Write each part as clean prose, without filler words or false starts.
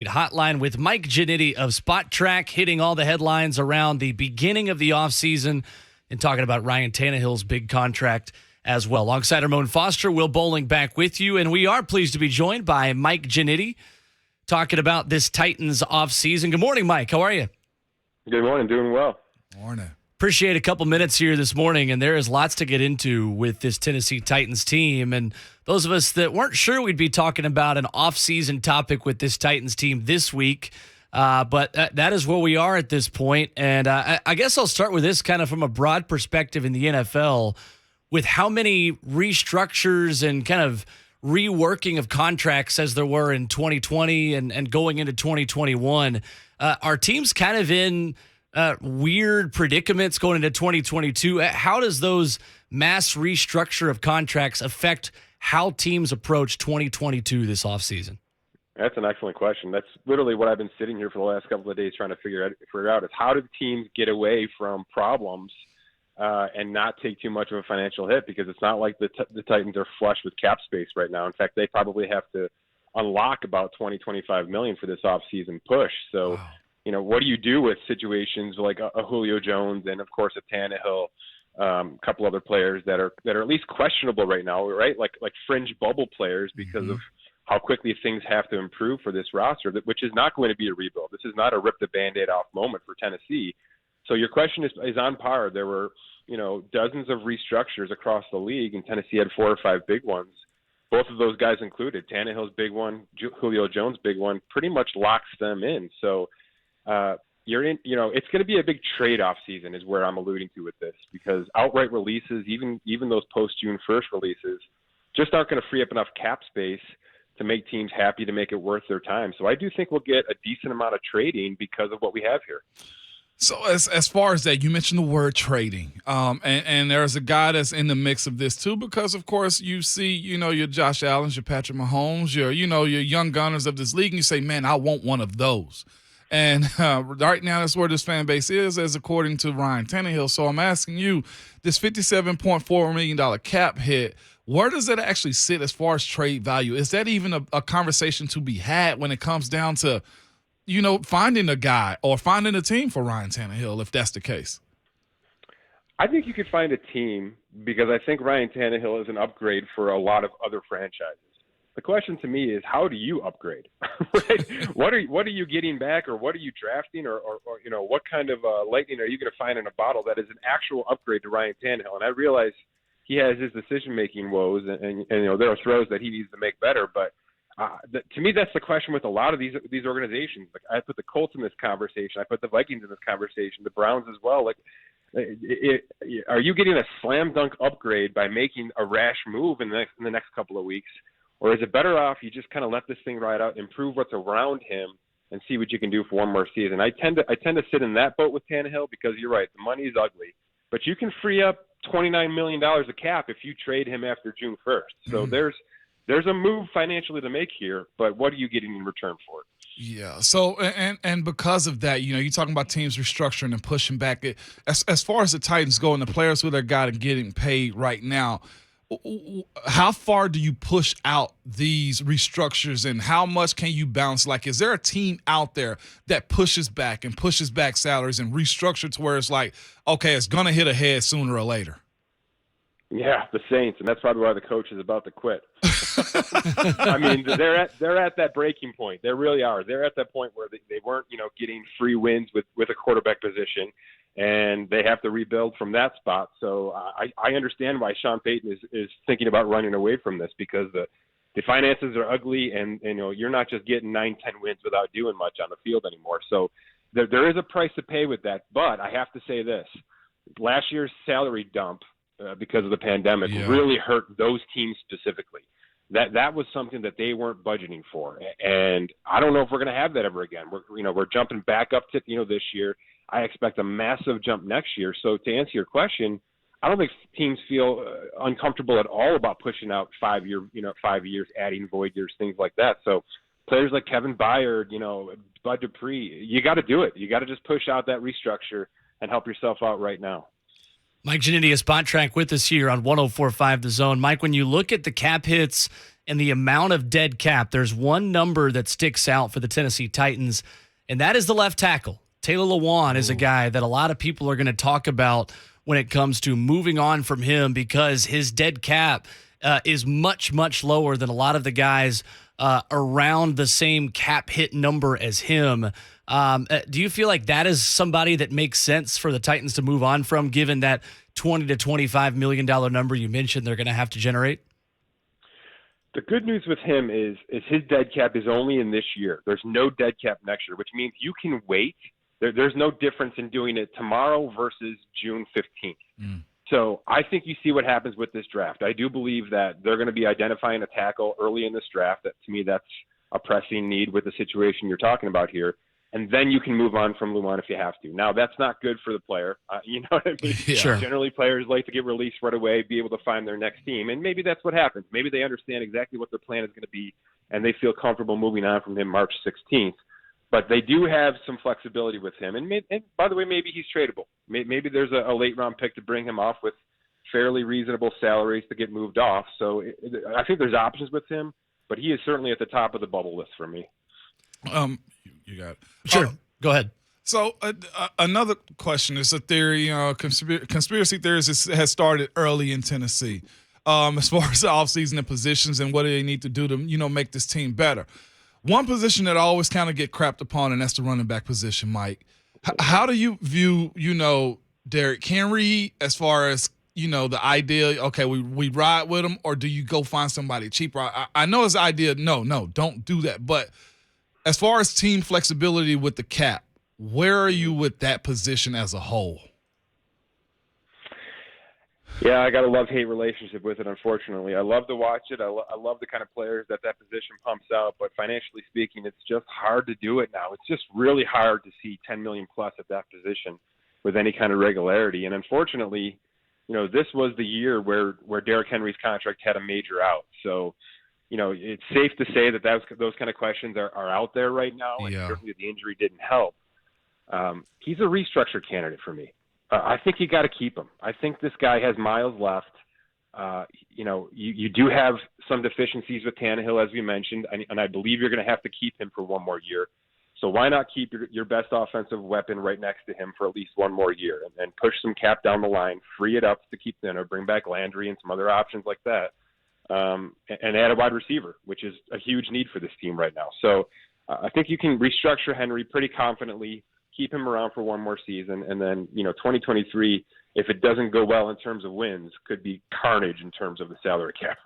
Hotline with Mike Ginnitti of Spotrac, hitting all the headlines around the beginning of the offseason and talking about Ryan Tannehill's big contract as well. Alongside Ramon Foster, Will Bowling back with you, and we are pleased to be joined by Mike Ginnitti talking about this Titans offseason. Good morning, Mike. How are you? Good morning. Doing well. Morning. Appreciate a couple minutes here this morning, and there is lots to get into with this Tennessee Titans team. And those of us that weren't sure we'd be talking about an offseason topic with this Titans team this week, but that is where we are at this point. And I guess I'll start with this kind of from a broad perspective in the NFL, with how many restructures and kind of reworking of contracts as there were in 2020 and going into 2021. Are teams kind of in weird predicaments going into 2022? How does those mass restructure of contracts affect how teams approach 2022 this offseason? That's an excellent question. That's literally what I've been sitting here for the last couple of days trying to figure out is how do teams get away from problems and not take too much of a financial hit, because it's not like the Titans are flush with cap space right now. In fact, they probably have to unlock about $20-25 million for this offseason push. So, wow. You know, what do you do with situations like a Julio Jones and, of course, a Tannehill, a couple other players that are at least questionable right now, right? Like fringe bubble players because of how quickly things have to improve for this roster, which is not going to be a rebuild. This is not a rip the Band-Aid off moment for Tennessee. So your question is on par. There were, dozens of restructures across the league, and Tennessee had 4 or 5 big ones. Both of those guys included. Tannehill's big one, Julio Jones' big one, pretty much locks them in. So you're in, it's going to be a big trade-off season is where I'm alluding to with this, because outright releases, even those post-June 1st releases, just aren't going to free up enough cap space to make teams happy to make it worth their time. So I do think we'll get a decent amount of trading because of what we have here. So as far as that, you mentioned the word trading, and there's a guy that's in the mix of this too, because of course you see, your Josh Allens, your Patrick Mahomes, your young gunners of this league, and you say, man, I want one of those. And right now that's where this fan base is, as according to Ryan Tannehill. So I'm asking you, this $57.4 million cap hit, where does that actually sit as far as trade value? Is that even a conversation to be had when it comes down to finding a guy or finding a team for Ryan Tannehill, if that's the case? I think you could find a team, because I think Ryan Tannehill is an upgrade for a lot of other franchises. The question to me is, how do you upgrade? Right? What are you getting back, or what are you drafting, or what kind of lightning are you going to find in a bottle that is an actual upgrade to Ryan Tannehill? And I realize he has his decision-making woes, and there are throws that he needs to make better, but to me, that's the question with a lot of these organizations. Like, I put the Colts in this conversation. I put the Vikings in this conversation. The Browns as well. Like, are you getting a slam dunk upgrade by making a rash move in the next couple of weeks, or is it better off you just kind of let this thing ride out, improve what's around him, and see what you can do for one more season? I tend to sit in that boat with Tannehill, because you're right, the money is ugly, but you can free up $29 million of cap if you trade him after June 1st. So there's a move financially to make here, but what are you getting in return for it? Yeah. So, and because of that, you're talking about teams restructuring and pushing back. As far as the Titans go and the players who they're getting paid right now, how far do you push out these restructures, and how much can you bounce? Like, is there a team out there that pushes back salaries and restructure to where it's like, okay, it's going to hit a head sooner or later? Yeah, the Saints, and that's probably why the coach is about to quit. I mean, they're at that breaking point. They really are. They're at that point where they weren't, getting free wins with a quarterback position, and they have to rebuild from that spot. So I understand why Sean Payton is thinking about running away from this, because the finances are ugly, and you're not just getting 9-10 wins without doing much on the field anymore. So there is a price to pay with that. But I have to say this: last year's salary dump, because of the pandemic, really hurt those teams specifically. That was something that they weren't budgeting for, and I don't know if we're going to have that ever again. We're jumping back up to this year. I expect a massive jump next year. So to answer your question, I don't think teams feel uncomfortable at all about pushing out 5 years, adding void years, things like that. So players like Kevin Byard, Bud Dupree, you got to do it. You got to just push out that restructure and help yourself out right now. Mike Ginnitti of Spotrac with us here on 104.5 The Zone. Mike, when you look at the cap hits and the amount of dead cap, there's one number that sticks out for the Tennessee Titans, and that is the left tackle. Taylor Lewan is a guy that a lot of people are going to talk about when it comes to moving on from him because his dead cap is much, much lower than a lot of the guys around the same cap hit number as him. Do you feel like that is somebody that makes sense for the Titans to move on from, given that $20 to $25 million number you mentioned they're going to have to generate? The good news with him is his dead cap is only in this year. There's no dead cap next year, which means you can wait. There's no difference in doing it tomorrow versus June 15th. So I think you see what happens with this draft. I do believe that they're going to be identifying a tackle early in this draft. That, to me, that's a pressing need with the situation you're talking about here. And then you can move on from Lewan if you have to. Now, that's not good for the player. You know what I mean? Yeah. Sure. Generally, players like to get released right away, be able to find their next team. And maybe that's what happens. Maybe they understand exactly what their plan is going to be, and they feel comfortable moving on from him March 16th. But they do have some flexibility with him. And by the way, maybe he's tradable. Maybe there's a late-round pick to bring him off with fairly reasonable salaries to get moved off. So I think there's options with him, but he is certainly at the top of the bubble list for me. You got it. Sure. Go ahead. So another question is a theory. Conspiracy theories has started early in Tennessee, as far as the offseason and positions and what do they need to do to make this team better. One position that I always kind of get crapped upon, and that's the running back position, Mike. How do you view Derrick Henry as far as the idea? Okay, we ride with him, or do you go find somebody cheaper? I know his idea. No, don't do that. But as far as team flexibility with the cap, where are you with that position as a whole? Yeah, I got a love-hate relationship with it, unfortunately. I love to watch it. I love the kind of players that position pumps out, but financially speaking, it's just hard to do it now. It's just really hard to see $10 million plus at that position with any kind of regularity. And unfortunately, this was the year where Derrick Henry's contract had a major out. So, it's safe to say that those kind of questions are out there right now, and certainly the injury didn't help. He's a restructure candidate for me. I think you got to keep him. I think this guy has miles left. You do have some deficiencies with Tannehill, as we mentioned, and I believe you're going to have to keep him for one more year. So why not keep your best offensive weapon right next to him for at least one more year and push some cap down the line, free it up to keep bring back Landry and some other options like that, and add a wide receiver, which is a huge need for this team right now. So I think you can restructure Henry pretty confidently, keep him around for one more season, and then 2023, if it doesn't go well in terms of wins, could be carnage in terms of the salary cap.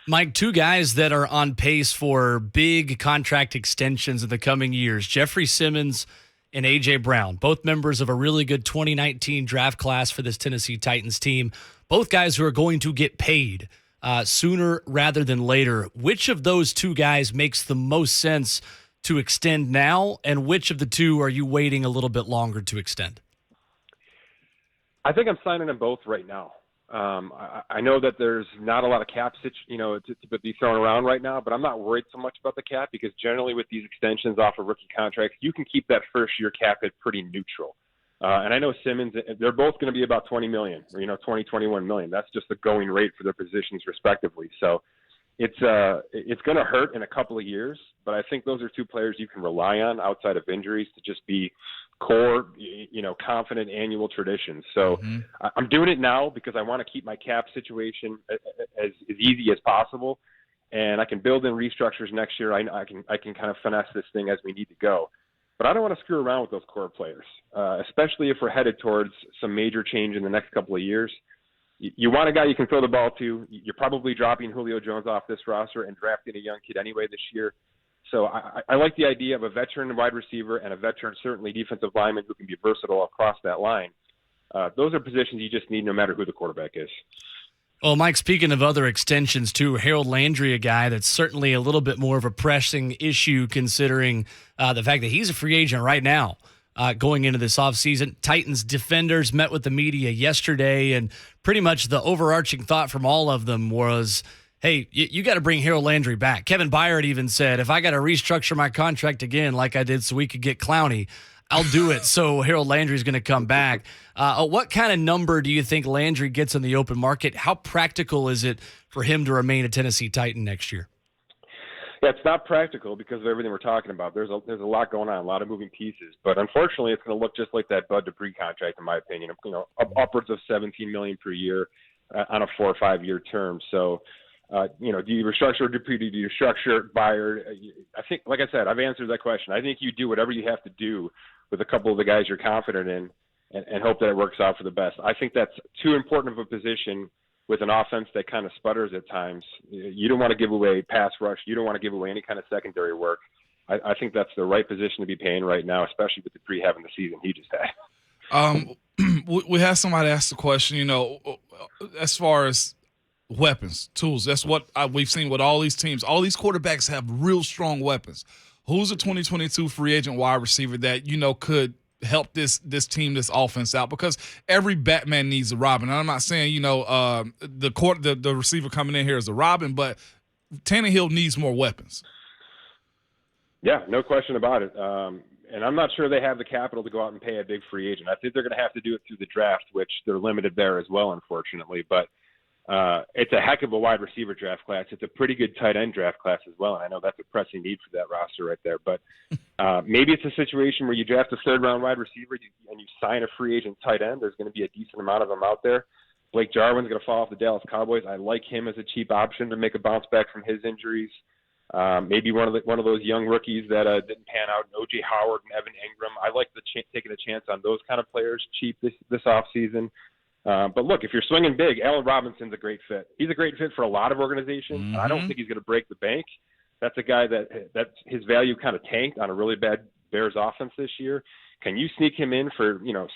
Mike, two guys that are on pace for big contract extensions in the coming years, Jeffrey Simmons and A.J. Brown, both members of a really good 2019 draft class for this Tennessee Titans team, both guys who are going to get paid sooner rather than later. Which of those two guys makes the most sense to extend now, and which of the two are you waiting a little bit longer to extend? I think I'm signing them both right now. I know that there's not a lot of cap to be thrown around right now, but I'm not worried so much about the cap because generally with these extensions off of rookie contracts, you can keep that first year cap hit pretty neutral. And I know Simmons, they're both going to be about $20 million, or, $21 million. That's just the going rate for their positions respectively. So it's going to hurt in a couple of years, but I think those are two players you can rely on outside of injuries to just be core, confident annual traditions. So I'm doing it now because I want to keep my cap situation as easy as possible, and I can build in restructures next year. I can kind of finesse this thing as we need to go. But I don't want to screw around with those core players, especially if we're headed towards some major change in the next couple of years. You want a guy you can throw the ball to. You're probably dropping Julio Jones off this roster and drafting a young kid anyway this year. So I like the idea of a veteran wide receiver and a veteran, certainly defensive lineman who can be versatile across that line. Those are positions you just need no matter who the quarterback is. Well, Mike, speaking of other extensions too, Harold Landry, a guy that's certainly a little bit more of a pressing issue considering the fact that he's a free agent right now going into this offseason. Titans defenders met with the media yesterday, and pretty much the overarching thought from all of them was, hey, you got to bring Harold Landry back. Kevin Byard even said, if I got to restructure my contract again like I did so we could get Clowney, I'll do it. So Harold Landry's going to come back. What kind of number do you think Landry gets in the open market? How practical is it for him to remain a Tennessee Titan next year? Yeah, it's not practical because of everything we're talking about. There's a lot going on, a lot of moving pieces. But unfortunately, it's going to look just like that Bud Dupree contract, in my opinion. Upwards of $17 million per year on a 4 or 5 year term. So, do you restructure Dupree? Do you restructure Byard? I think, like I said, I've answered that question. I think you do whatever you have to do with a couple of the guys you're confident in, and hope that it works out for the best. I think that's too important of a position with an offense that kind of sputters at times. You don't want to give away pass rush. You don't want to give away any kind of secondary work. I think that's the right position to be paying right now, especially with Dupree having the season he just had. We had somebody ask the question, as far as weapons, tools. That's what we've seen with all these teams. All these quarterbacks have real strong weapons. Who's a 2022 free agent wide receiver that, could help this team, this offense out? Because every Batman needs a Robin. And I'm not saying, the receiver coming in here is a Robin, but Tannehill needs more weapons. Yeah, no question about it. And I'm not sure they have the capital to go out and pay a big free agent. I think they're going to have to do it through the draft, which they're limited there as well, unfortunately. But it's a heck of a wide receiver draft class. It's a pretty good tight end draft class as well. And I know that's a pressing need for that roster right there. But maybe it's a situation where you draft a third-round wide receiver and you sign a free agent tight end. There's going to be a decent amount of them out there. Blake Jarwin's going to fall off the Dallas Cowboys. I like him as a cheap option to make a bounce back from his injuries. Maybe one of those young rookies that didn't pan out, O.J. Howard and Evan Ingram. I like taking a chance on those kind of players cheap this offseason. But look, if you're swinging big, Allen Robinson's a great fit. He's a great fit for a lot of organizations. Mm-hmm. I don't think he's going to break the bank. That's a guy that his value kind of tanked on a really bad Bears offense this year. Can you sneak him in for $16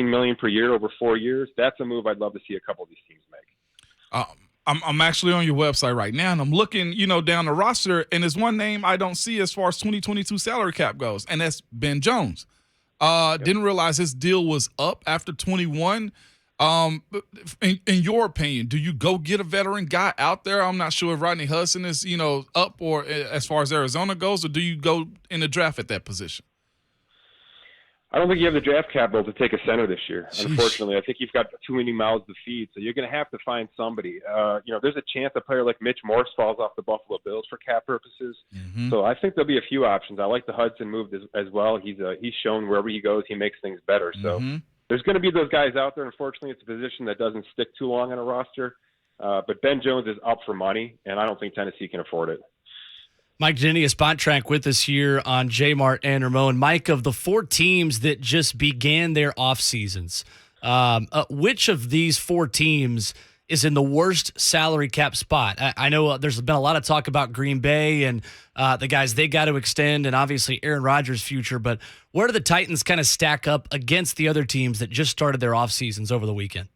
million per year over 4 years? That's a move I'd love to see a couple of these teams make. I'm actually on your website right now, and I'm looking, down the roster, and there's one name I don't see as far as 2022 salary cap goes, and that's Ben Jones. Didn't realize his deal was up after 21. In your opinion, do you go get a veteran guy out there? I'm not sure if Rodney Hudson is, up or as far as Arizona goes, or do you go in the draft at that position? I don't think you have the draft capital to take a center this year. Jeez. Unfortunately, I think you've got too many mouths to feed, so you're going to have to find somebody. There's a chance a player like Mitch Morse falls off the Buffalo Bills for cap purposes. Mm-hmm. So I think there'll be a few options. I like the Hudson move as well. He's shown wherever he goes, he makes things better. So there's going to be those guys out there. Unfortunately, it's a position that doesn't stick too long on a roster. But Ben Jones is up for money, and I don't think Tennessee can afford it. Mike Ginnitti of Spotrac with us here on J-Mart and Ramon. Mike, of the 4 teams that just began their off seasons, which of these 4 teams is in the worst salary cap spot? I know there's been a lot of talk about Green Bay and the guys they got to extend, and obviously Aaron Rodgers' future. But where do the Titans kind of stack up against the other teams that just started their off seasons over the weekend?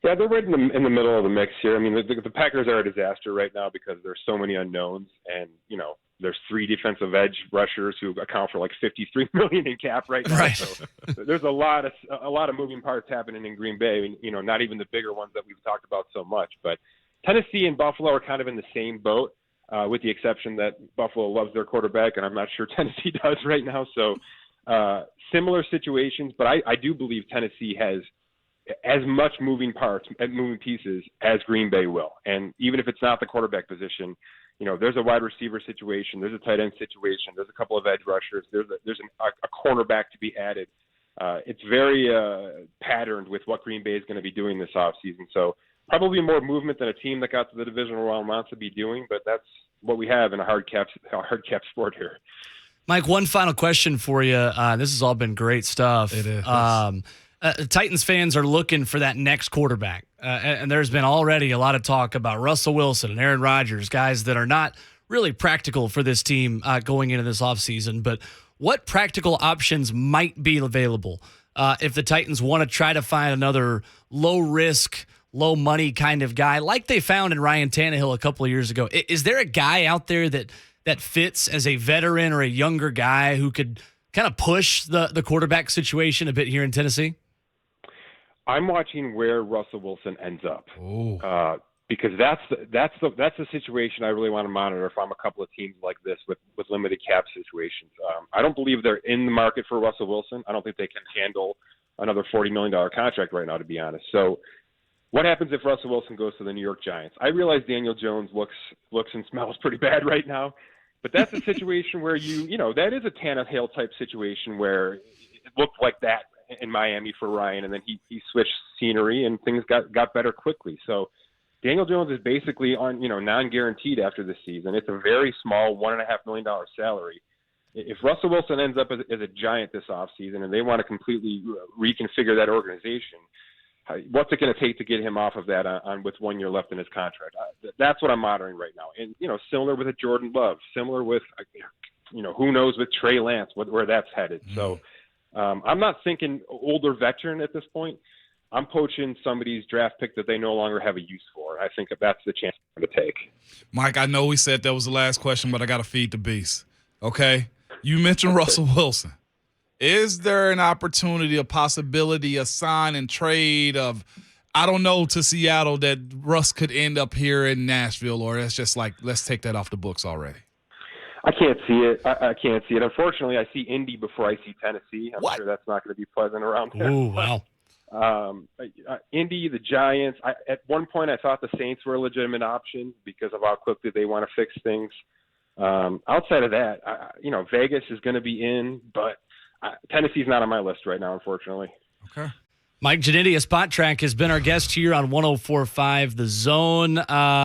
Yeah, they're right in the middle of the mix here. I mean, the Packers are a disaster right now because there's so many unknowns, and there's 3 defensive edge rushers who account for like $53 million in cap right now. Right. So there's a lot of moving parts happening in Green Bay. Not even the bigger ones that we've talked about so much. But Tennessee and Buffalo are kind of in the same boat, with the exception that Buffalo loves their quarterback, and I'm not sure Tennessee does right now. So similar situations, but I do believe Tennessee has as much moving parts and moving pieces as Green Bay will. And even if it's not the quarterback position, there's a wide receiver situation, there's a tight end situation, there's a couple of edge rushers, there's a cornerback to be added. It's very patterned with what Green Bay is going to be doing this offseason. So probably more movement than a team that got to the divisional round wants to be doing, but that's what we have in a hard cap sport here. Mike, one final question for you. This has all been great stuff. It is. Titans fans are looking for that next quarterback. And there's been already a lot of talk about Russell Wilson and Aaron Rodgers, guys that are not really practical for this team going into this offseason. But what practical options might be available if the Titans want to try to find another low-risk, low-money kind of guy like they found in Ryan Tannehill a couple of years ago? Is there a guy out there that fits as a veteran or a younger guy who could kind of push the quarterback situation a bit here in Tennessee? I'm watching where Russell Wilson ends up, because that's the situation I really want to monitor if I'm a couple of teams like this with limited cap situations. I don't believe they're in the market for Russell Wilson. I don't think they can handle another $40 million contract right now, to be honest. So what happens if Russell Wilson goes to the New York Giants? I realize Daniel Jones looks and smells pretty bad right now, but that's a situation where that is a Tannehill type situation where it looked like that in Miami for Ryan, and then he switched scenery and things got better quickly. So Daniel Jones is basically on non-guaranteed after this season. It's a very small $1.5 million salary. If Russell Wilson ends up as a Giant this offseason and they want to completely reconfigure that organization, what's it going to take to get him off of that with 1 year left in his contract? That's what I'm monitoring right now. And, similar with a Jordan Love, similar with, who knows with Trey Lance, where that's headed. So I'm not thinking older veteran at this point. I'm poaching somebody's draft pick that they no longer have a use for. I think that's the chance to take. Mike, I know we said that was the last question, but I got to feed the beast. Okay? You mentioned Russell Wilson. Is there an opportunity, a possibility, a sign and trade of, I don't know, to Seattle that Russ could end up here in Nashville, or it's just like, let's take that off the books already? I can't see it. I can't see it. Unfortunately, I see Indy before I see Tennessee. I'm sure that's not going to be pleasant around there. Ooh, wow. Indy, the Giants. At one point, I thought the Saints were a legitimate option because of how quickly they want to fix things. Outside of that, Vegas is going to be in, but Tennessee's not on my list right now, unfortunately. Okay. Mike Ginnitti of Spotrac has been our guest here on 104.5 The Zone.